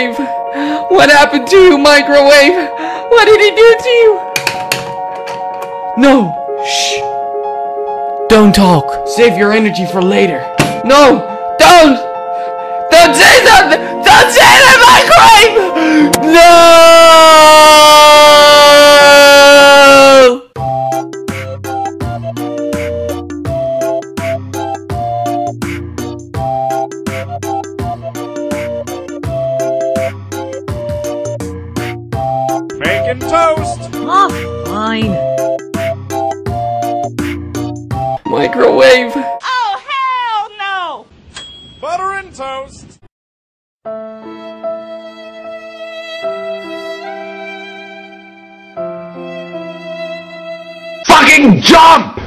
Microwave! What happened to you, Microwave? What did he do to you? No! Shh! Don't talk. Save your energy for later. No! Don't! Don't say something! Don't say that, Microwave! No! Bacon toast! Oh, fine. Microwave! Oh, hell no! Butter and toast! Fucking jump!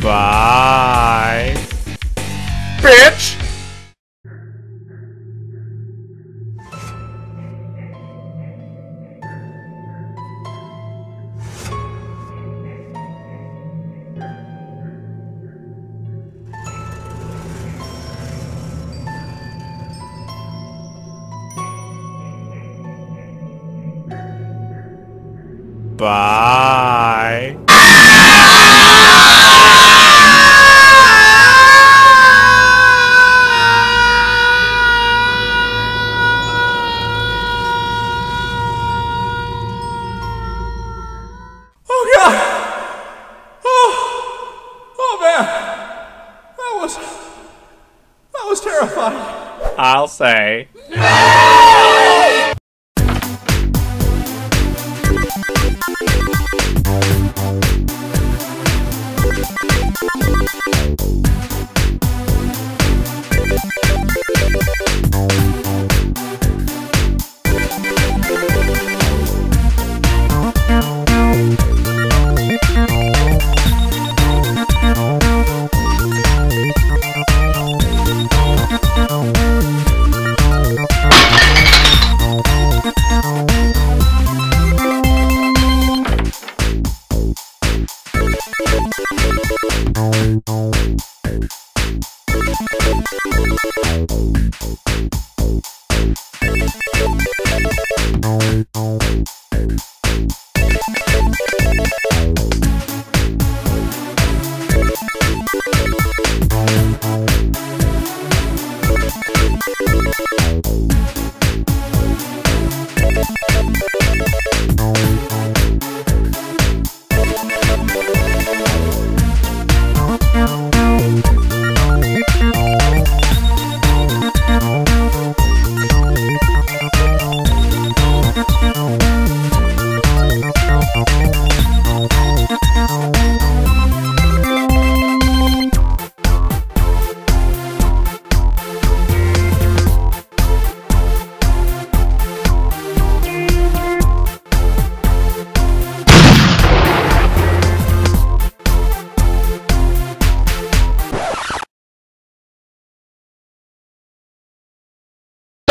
Bye. Bitch! Bye. Oh God! Oh man! That was terrifying. I'll say.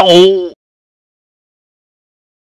Oh!